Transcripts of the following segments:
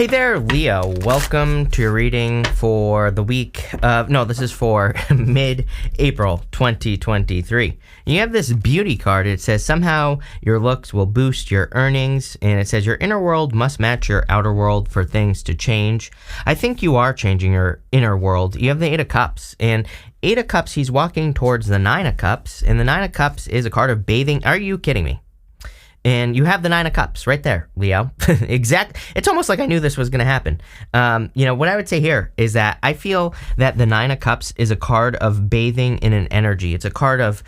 Hey there, Leo. Welcome to your reading for the week. This is for mid-April 2023. You have this beauty card. It says somehow your looks will boost your earnings, and it says your inner world must match your outer world for things to change. I think you are changing your inner world. You have the Eight of Cups, and Eight of Cups, he's walking towards the Nine of Cups, and the Nine of Cups is a card of bathing. Are you kidding me? And you have the Nine of Cups right there, Leo. It's almost like I knew this was going to happen. What I would say here is that I feel that the Nine of Cups is a card of bathing in an energy. It's a card of,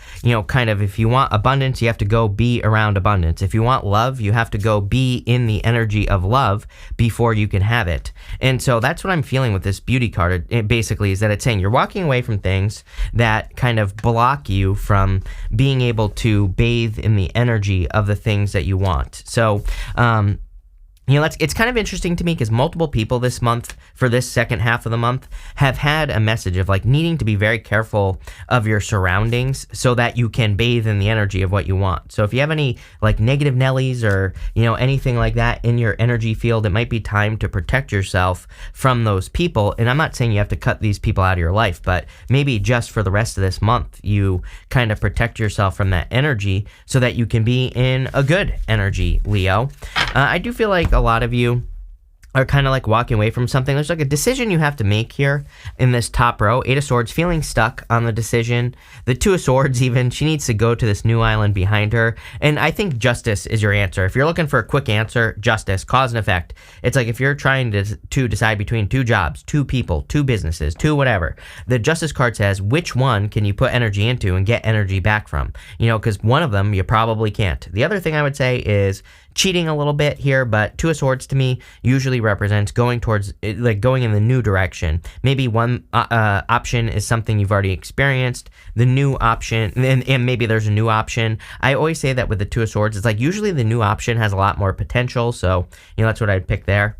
kind of if you want abundance, you have to go be around abundance. If you want love, you have to go be in the energy of love before you can have it. And so that's what I'm feeling with this beauty card. It basically is that it's saying you're walking away from things that kind of block you from being able to bathe in the energy of the things that you want. So, it's kind of interesting to me because multiple people this month, for this second half of the month, have had a message of like needing to be very careful of your surroundings so that you can bathe in the energy of what you want. So if you have any like negative Nellies or, anything like that in your energy field, it might be time to protect yourself from those people. And I'm not saying you have to cut these people out of your life, but maybe just for the rest of this month, you kind of protect yourself from that energy so that you can be in a good energy, Leo. I do feel like a lot of you are kind of like walking away from something. There's like a decision you have to make here in this top row. Eight of Swords, feeling stuck on the decision. The Two of Swords even, she needs to go to this new island behind her. And I think justice is your answer. If you're looking for a quick answer, justice, cause and effect. It's like if you're trying to decide between two jobs, two people, two businesses, two whatever, the justice card says which one can you put energy into and get energy back from? Because one of them you probably can't. The other thing I would say is cheating a little bit here, but Two of Swords to me usually represents going towards, like going in the new direction. Maybe one option is something you've already experienced, the new option, and maybe there's a new option. I always say that with the Two of Swords, it's like usually the new option has a lot more potential, so that's what I'd pick there.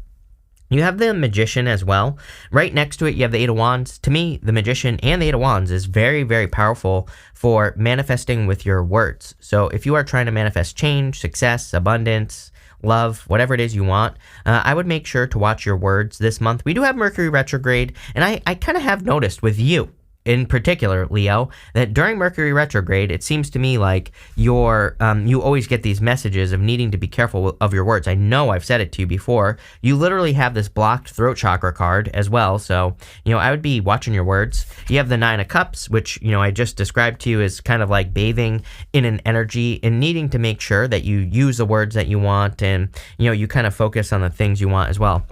You have the Magician as well. Right next to it, you have the Eight of Wands. To me, the Magician and the Eight of Wands is very, very powerful for manifesting with your words. So if you are trying to manifest change, success, abundance, love, whatever it is you want, I would make sure to watch your words this month. We do have Mercury retrograde, and I kind of have noticed with you, in particular, Leo, that during Mercury retrograde, it seems to me like you always get these messages of needing to be careful of your words. I know I've said it to you before. You literally have this blocked throat chakra card as well. So, I would be watching your words. You have the Nine of Cups, which, I just described to you as kind of like bathing in an energy and needing to make sure that you use the words that you want and, you kind of focus on the things you want as well.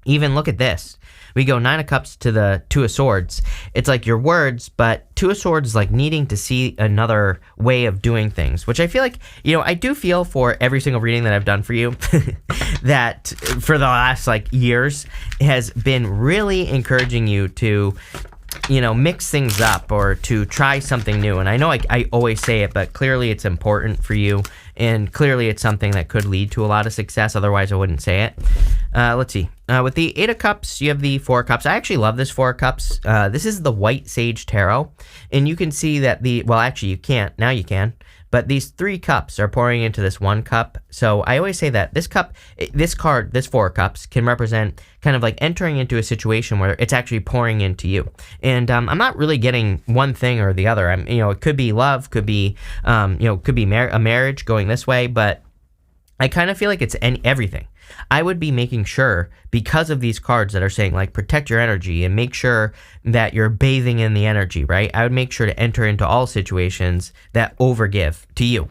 Even look at this. We go Nine of Cups to the Two of Swords. It's like your words, but Two of Swords is like needing to see another way of doing things, which I feel like, I do feel for every single reading that I've done for you that for the last like years has been really encouraging you to mix things up or to try something new. And I know I always say it, but clearly it's important for you. And clearly it's something that could lead to a lot of success. Otherwise, I wouldn't say it. Let's see. With the Eight of Cups, you have the Four of Cups. I actually love this Four of Cups. This is the White Sage Tarot. And you can see that actually you can't. Now you can. But these three cups are pouring into this one cup. So I always say that this Four of Cups can represent kind of like entering into a situation where it's actually pouring into you. And I'm not really getting one thing or the other. It could be love, could be, could be a marriage going this way, but I kind of feel like it's everything. I would be making sure, because of these cards that are saying like protect your energy and make sure that you're bathing in the energy, right? I would make sure to enter into all situations that overgive to you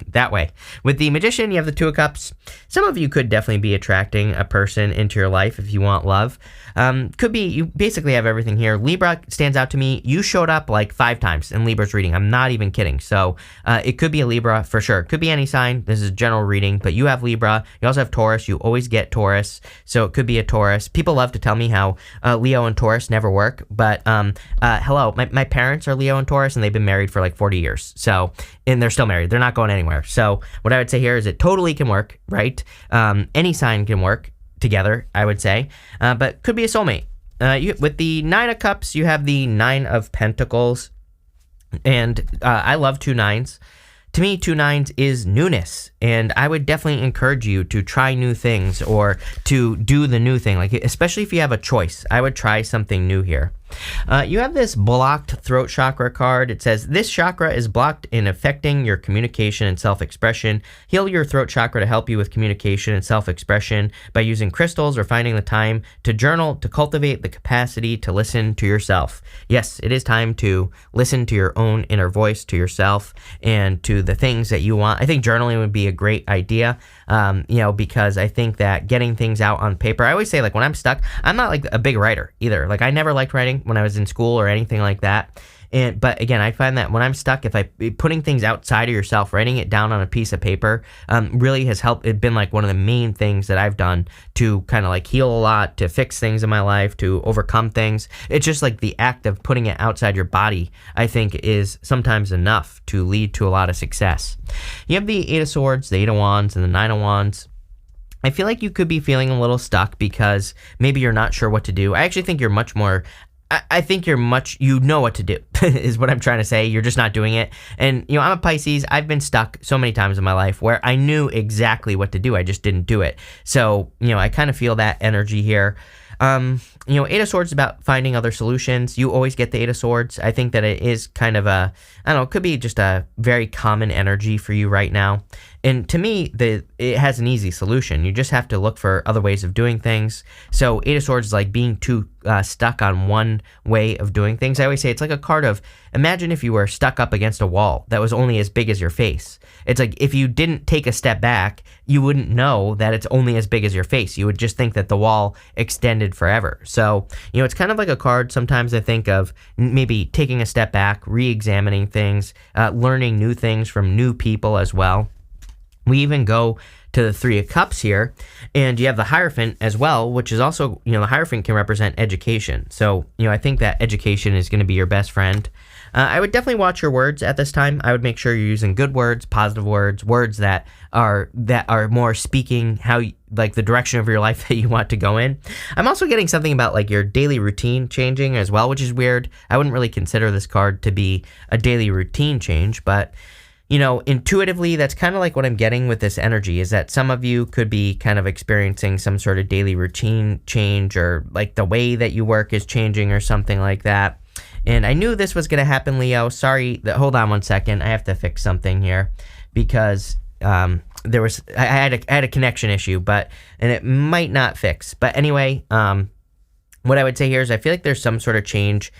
that way. With the Magician, you have the Two of Cups. Some of you could definitely be attracting a person into your life if you want love. Could be, you basically have everything here. Libra stands out to me. You showed up like 5 times in Libra's reading. I'm not even kidding. So it could be a Libra for sure. Could be any sign. This is a general reading, but you have Libra. You also have Taurus. You always get Taurus. So it could be a Taurus. People love to tell me how Leo and Taurus never work, but hello, my parents are Leo and Taurus, and they've been married for like 40 years. So, and they're still married. They're not going anywhere. So what I would say here is it totally can work, right? Any sign can work together, I would say, but could be a soulmate. With the Nine of Cups, you have the Nine of Pentacles, and I love 2 nines. to me, 2 9s is newness. And I would definitely encourage you to try new things or to do the new thing. Like, especially if you have a choice, I would try something new here. You have this blocked throat chakra card. It says, this chakra is blocked in affecting your communication and self-expression. Heal your throat chakra to help you with communication and self-expression by using crystals or finding the time to journal to cultivate the capacity to listen to yourself. Yes, it is time to listen to your own inner voice, to yourself, and to the things that you want. I think journaling would be a great idea, because I think that getting things out on paper, I always say, like, when I'm stuck, I'm not like a big writer either. Like, I never liked writing when I was in school or anything like that. But again, I find that when I'm stuck, putting things outside of yourself, writing it down on a piece of paper, really has helped. It's been like one of the main things that I've done to kind of like heal a lot, to fix things in my life, to overcome things. It's just like the act of putting it outside your body, I think, is sometimes enough to lead to a lot of success. You have the 8 of Swords, the 8 of Wands, and the 9 of Wands. I feel like you could be feeling a little stuck because maybe you're not sure what to do. I actually think you're much more... I think you know what to do, is what I'm trying to say. You're just not doing it. And, I'm a Pisces. I've been stuck so many times in my life where I knew exactly what to do. I just didn't do it. So, I kind of feel that energy here. 8 of Swords is about finding other solutions. You always get the 8 of Swords. I think that it is kind of it could be just a very common energy for you right now. And to me, it has an easy solution. You just have to look for other ways of doing things. So 8 of Swords is like being too stuck on one way of doing things. I always say it's like a card of, imagine if you were stuck up against a wall that was only as big as your face. It's like if you didn't take a step back, you wouldn't know that it's only as big as your face. You would just think that the wall extended forever. So, it's kind of like a card sometimes I think of maybe taking a step back, re-examining things, learning new things from new people as well. We even go to the 3 of Cups here, and you have the Hierophant as well, which is also, the Hierophant can represent education. So, I think that education is going to be your best friend. I would definitely watch your words at this time. I would make sure you're using good words, positive words, words that are more speaking like the direction of your life that you want to go in. I'm also getting something about like your daily routine changing as well, which is weird. I wouldn't really consider this card to be a daily routine change, but intuitively, that's kind of like what I'm getting with this energy, is that some of you could be kind of experiencing some sort of daily routine change, or like the way that you work is changing or something like that. And I knew this was going to happen, Leo. Sorry, hold on one second. I have to fix something here because I had a connection issue, and it might not fix. But anyway, what I would say here is I feel like there's some sort of change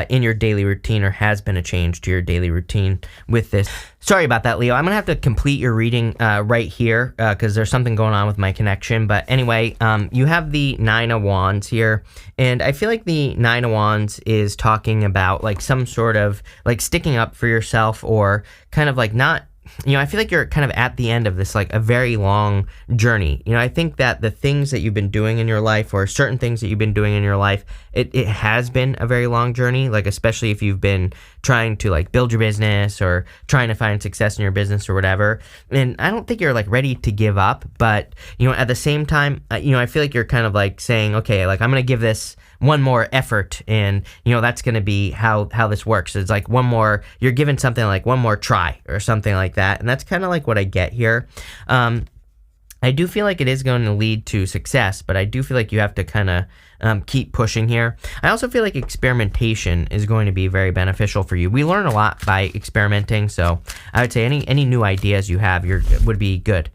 in your daily routine, or has been a change to your daily routine with this. Sorry about that, Leo. I'm going to have to complete your reading right here because there's something going on with my connection. But anyway, you have the 9 of Wands here. And I feel like the 9 of Wands is talking about like some sort of like sticking up for yourself, or kind of like not... I feel like you're kind of at the end of this, like a very long journey. I think that the things that you've been doing in your life, or certain things that you've been doing in your life, it has been a very long journey, like especially if you've been trying to like build your business or trying to find success in your business or whatever. And I don't think you're like ready to give up, but, at the same time, I feel like you're kind of like saying, okay, like I'm going to give this one more effort, and that's going to be how this works. It's like you're given something like one more try or something like that, and that's kind of like what I get here. I do feel like it is going to lead to success, but I do feel like you have to kind of keep pushing here. I also feel like experimentation is going to be very beneficial for you. We learn a lot by experimenting, so I would say any new ideas you have would be good.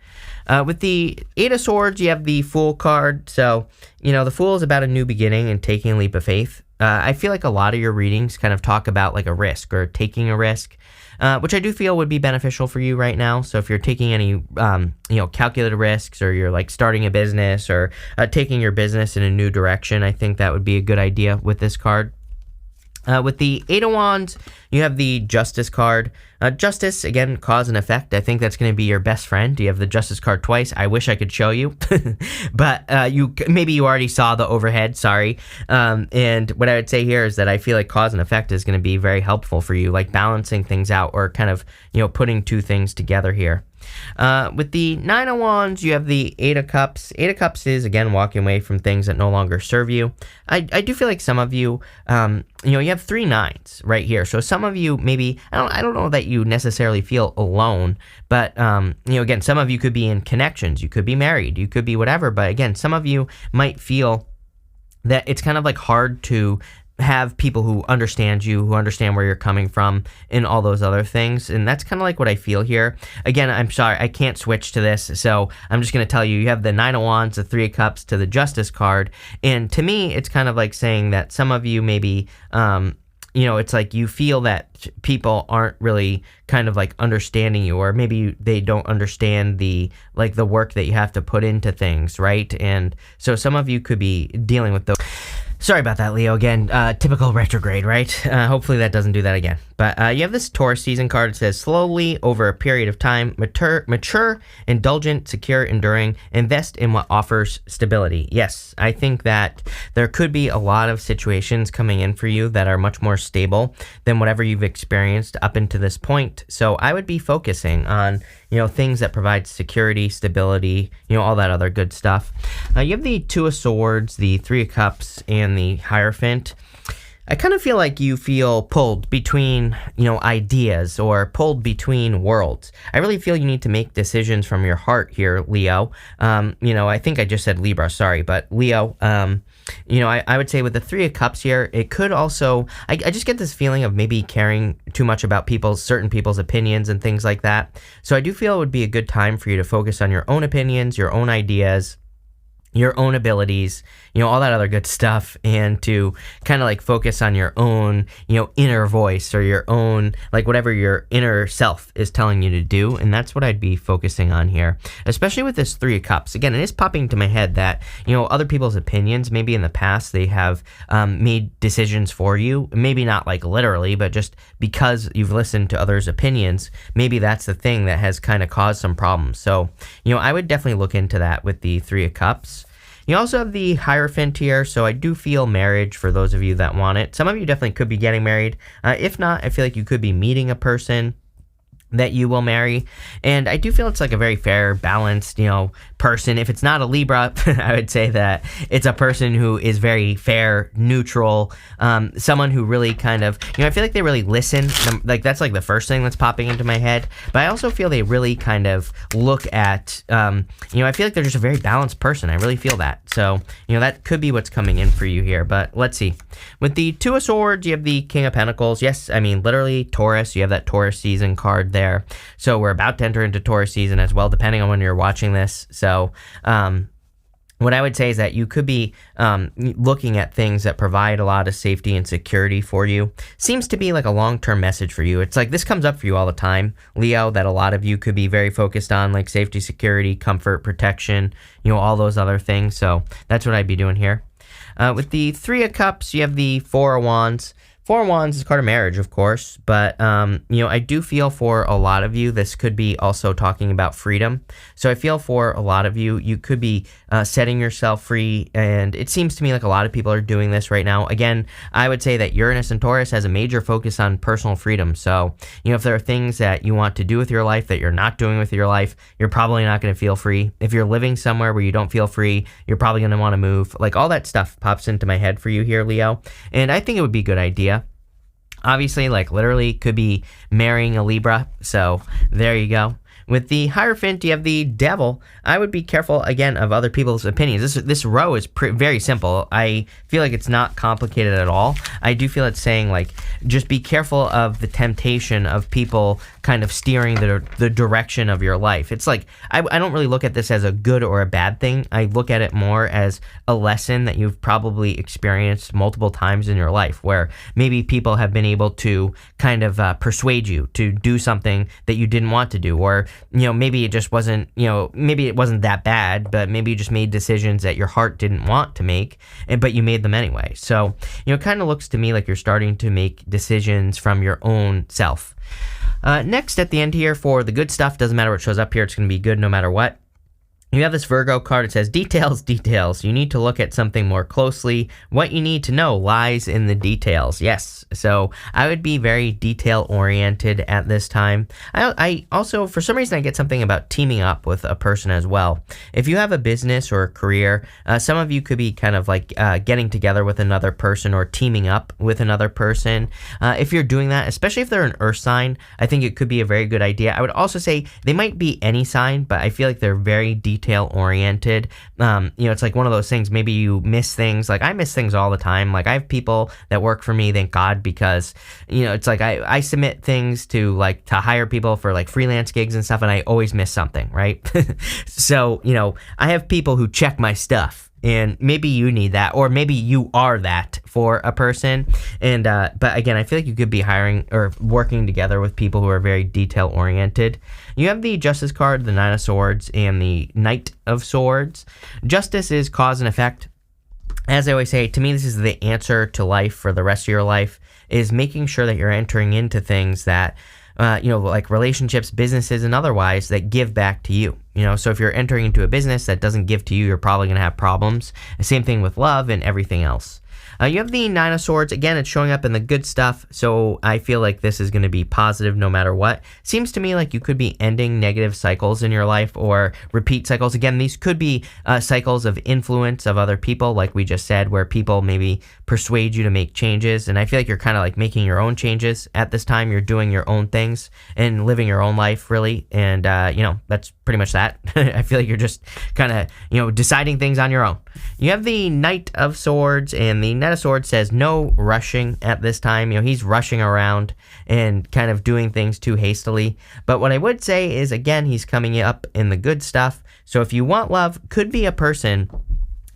With the 8 of Swords, you have the Fool card. So, the Fool is about a new beginning and taking a leap of faith. I feel like a lot of your readings kind of talk about like a risk or taking a risk, which I do feel would be beneficial for you right now. So if you're taking any, calculated risks, or you're like starting a business, or taking your business in a new direction, I think that would be a good idea with this card. With the 8 of Wands, you have the Justice card. Justice, again, cause and effect. I think that's going to be your best friend. You have the Justice card twice. I wish I could show you, but maybe you already saw the overhead. Sorry. And what I would say here is that I feel like cause and effect is going to be very helpful for you, like balancing things out, or kind of putting two things together here. With the 9 of Wands, you have the 8 of Cups. 8 of Cups is, again, walking away from things that no longer serve you. I do feel like some of you, you have 3 9s right here. So some of you maybe, I don't know that you necessarily feel alone, but, again, some of you could be in connections, you could be married, you could be whatever, but again, some of you might feel that it's kind of like hard to have people who understand you, who understand where you're coming from, and all those other things. And that's kind of like what I feel here. Again, I'm sorry, I can't switch to this, so I'm just going to tell you, you have the Nine of Wands, the Three of Cups to the Justice card. And to me, it's kind of like saying that some of you maybe, it's like you feel that people aren't really kind of like understanding you, or maybe they don't understand the work that you have to put into things, right? And so some of you could be dealing with those. Sorry about that, Leo. Again, typical retrograde, right? Hopefully that doesn't do that again. But you have this Taurus season card. It says, slowly, over a period of time, mature, indulgent, secure, enduring, invest in what offers stability. Yes, I think that there could be a lot of situations coming in for you that are much more stable than whatever you've experienced up until this point. So I would be focusing on, things that provide security, stability, all that other good stuff. You have the Two of Swords, the Three of Cups, and the Hierophant. I kind of feel like you feel pulled between, ideas, or pulled between worlds. I really feel you need to make decisions from your heart here, Leo. I think I just said Libra, sorry, but Leo, I would say with the Three of Cups here, it could also, I just get this feeling of maybe caring too much about certain people's opinions and things like that. So I do feel it would be a good time for you to focus on your own opinions, your own ideas, your own abilities, all that other good stuff, and to kind of like focus on your own, inner voice, or your own, like whatever your inner self is telling you to do. And that's what I'd be focusing on here, especially with this Three of Cups. Again, it is popping to my head that, other people's opinions, maybe in the past they have made decisions for you, maybe not like literally, but just because you've listened to others' opinions, maybe that's the thing that has kind of caused some problems. So, I would definitely look into that with the Three of Cups. You also have the Hierophant here, so I do feel marriage for those of you that want it. Some of you definitely could be getting married. If not, I feel like you could be meeting a person that you will marry, and I do feel it's like a very fair, balanced, person. If it's not a Libra, I would say that it's a person who is very fair, neutral, someone who really kind of, I feel like they really listen. Like that's like the first thing that's popping into my head, but I also feel they really kind of look at, I feel like they're just a very balanced person. I really feel that. So, that could be what's coming in for you here, but let's see. With the Two of Swords, you have the King of Pentacles. Yes, I mean, literally Taurus, you have that Taurus season card there. So we're about to enter into Taurus season as well, depending on when you're watching this. So, what I would say is that you could be looking at things that provide a lot of safety and security for you. Seems to be like a long-term message for you. It's like this comes up for you all the time, Leo, that a lot of you could be very focused on, like safety, security, comfort, protection, all those other things. So that's what I'd be doing here. With the Three of Cups, you have the Four of Wands. Four of Wands is a card of marriage, of course, but, I do feel for a lot of you, this could be also talking about freedom. So I feel for a lot of you, you could be setting yourself free, and it seems to me like a lot of people are doing this right now. Again, I would say that Uranus and Taurus has a major focus on personal freedom. So, if there are things that you want to do with your life that you're not doing with your life, you're probably not going to feel free. If you're living somewhere where you don't feel free, you're probably going to want to move. Like all that stuff pops into my head for you here, Leo, and I think it would be a good idea. Obviously, like literally could be marrying a Libra, so there you go. With the Hierophant, you have the Devil. I would be careful, again, of other people's opinions. This row is very simple. I feel like it's not complicated at all. I do feel it's saying, like, just be careful of the temptation of people kind of steering the direction of your life. It's like, I don't really look at this as a good or a bad thing. I look at it more as a lesson that you've probably experienced multiple times in your life, where maybe people have been able to kind of persuade you to do something that you didn't want to do, or maybe it just wasn't, maybe it wasn't that bad, but maybe you just made decisions that your heart didn't want to make, but you made them anyway. So, it kind of looks to me like you're starting to make decisions from your own self. Next at the end here for the good stuff, doesn't matter what shows up here, it's going to be good no matter what. You have this Virgo card. It says details, details. You need to look at something more closely. What you need to know lies in the details. Yes. So I would be very detail oriented at this time. I also, for some reason, I get something about teaming up with a person as well. If you have a business or a career, some of you could be kind of like getting together with another person or teaming up with another person. If you're doing that, especially if they're an earth sign, I think it could be a very good idea. I would also say they might be any sign, but I feel like they're very detail oriented. It's like one of those things, maybe you miss things. Like I miss things all the time. Like I have people that work for me, thank God, because it's like I submit things to hire people for like freelance gigs and stuff, and I always miss something, right? So I have people who check my stuff. And maybe you need that, or maybe you are that for a person. And but again, I feel like you could be hiring or working together with people who are very detail oriented. You have the Justice card, the Nine of Swords, and the Knight of Swords. Justice is cause and effect. As I always say, to me, this is the answer to life for the rest of your life, is making sure that you're entering into things that like relationships, businesses, and otherwise that give back to you. So if you're entering into a business that doesn't give to you, you're probably going to have problems. Same thing with love and everything else. You have the Nine of Swords. Again, it's showing up in the good stuff, so I feel like this is going to be positive no matter what. Seems to me like you could be ending negative cycles in your life or repeat cycles. Again, these could be cycles of influence of other people, like we just said, where people maybe persuade you to make changes, and I feel like you're kind of like making your own changes at this time. You're doing your own things and living your own life, really, and that's pretty much that. I feel like you're just kind of, deciding things on your own. You have the Knight of Swords, and the Knight of Swords says no rushing at this time. He's rushing around and kind of doing things too hastily. But what I would say is, again, he's coming up in the good stuff. So if you want love, could be a person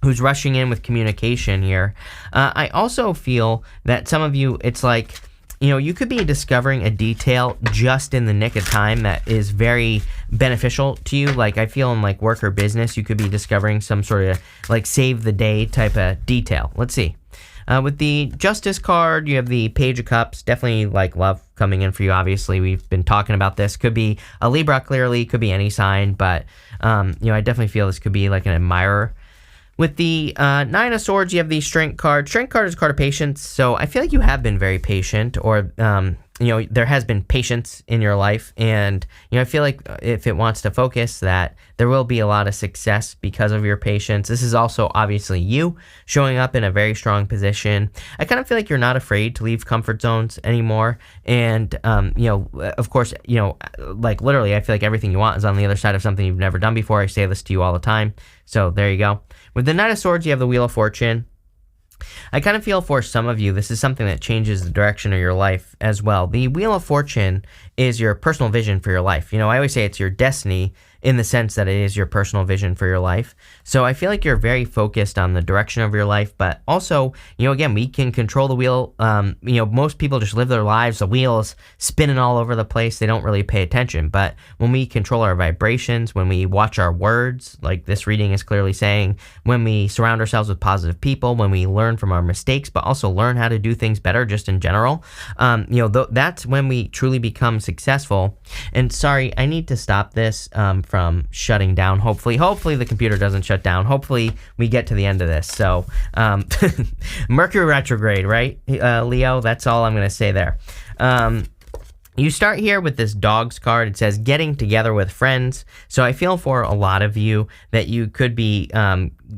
who's rushing in with communication here. I also feel that some of you, it's like, you could be discovering a detail just in the nick of time that is very beneficial to you. Like I feel in like work or business, you could be discovering some sort of like save the day type of detail. Let's see. With the Justice card, you have the Page of Cups. Definitely like love coming in for you. Obviously, we've been talking about this. Could be a Libra, clearly. Could be any sign. But, I definitely feel this could be like an admirer. With the Nine of Swords, you have the Strength card. Strength card is a card of patience, so I feel like you have been very patient, or there has been patience in your life, and I feel like if it wants to focus, that there will be a lot of success because of your patience. This is also obviously you showing up in a very strong position. I kind of feel like you're not afraid to leave comfort zones anymore, and of course, like literally, I feel like everything you want is on the other side of something you've never done before. I say this to you all the time, so there you go. With the Knight of Swords, you have the Wheel of Fortune. I kind of feel for some of you, this is something that changes the direction of your life as well. The Wheel of Fortune is your personal vision for your life. I always say it's your destiny in the sense that it is your personal vision for your life. So I feel like you're very focused on the direction of your life, but also, again, we can control the wheel. Most people just live their lives. The wheel is spinning all over the place. They don't really pay attention. But when we control our vibrations, when we watch our words, like this reading is clearly saying, when we surround ourselves with positive people, when we learn from our mistakes, but also learn how to do things better just in general, that's when we truly become successful. And sorry, I need to stop this from shutting down. Hopefully the computer doesn't shut down. Hopefully we get to the end of this. So Mercury retrograde, right, Leo? That's all I'm going to say there. You start here with this Dogs card. It says getting together with friends. So I feel for a lot of you that you could be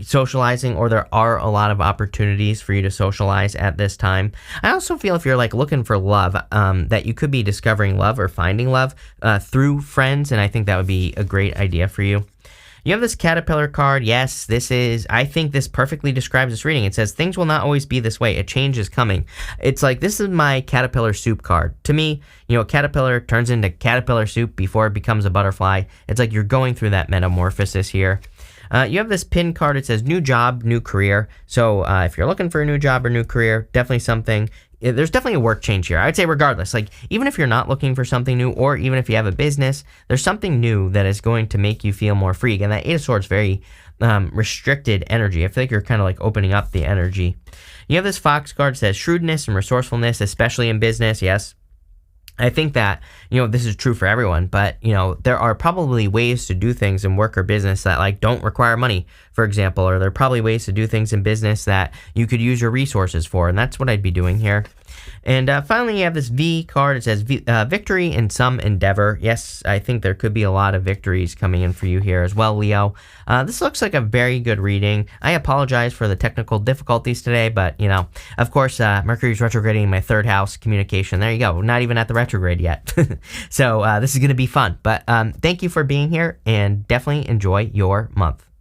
socializing, or there are a lot of opportunities for you to socialize at this time. I also feel if you're like looking for love, that you could be discovering love or finding love through friends, and I think that would be a great idea for you. You have this Caterpillar card. Yes, I think this perfectly describes this reading. It says, things will not always be this way. A change is coming. It's like, this is my caterpillar soup card. To me, a caterpillar turns into caterpillar soup before it becomes a butterfly. It's like you're going through that metamorphosis here. You have this pin card. It says new job, new career. So if you're looking for a new job or new career, definitely something. There's definitely a work change here. I would say regardless, like even if you're not looking for something new, or even if you have a business, there's something new that is going to make you feel more free. Again, that Eight of Swords, very restricted energy. I feel like you're kind of like opening up the energy. You have this Fox card that says shrewdness and resourcefulness, especially in business. Yes. I think that, this is true for everyone, but, there are probably ways to do things in work or business that like don't require money, for example, or there are probably ways to do things in business that you could use your resources for. And that's what I'd be doing here. And finally, you have this V card. It says victory in some endeavor. Yes, I think there could be a lot of victories coming in for you here as well, Leo. This looks like a very good reading. I apologize for the technical difficulties today, but, of course, Mercury's retrograding in my third house, communication. There you go. We're not even at the retrograde yet. So this is going to be fun. But thank you for being here, and definitely enjoy your month.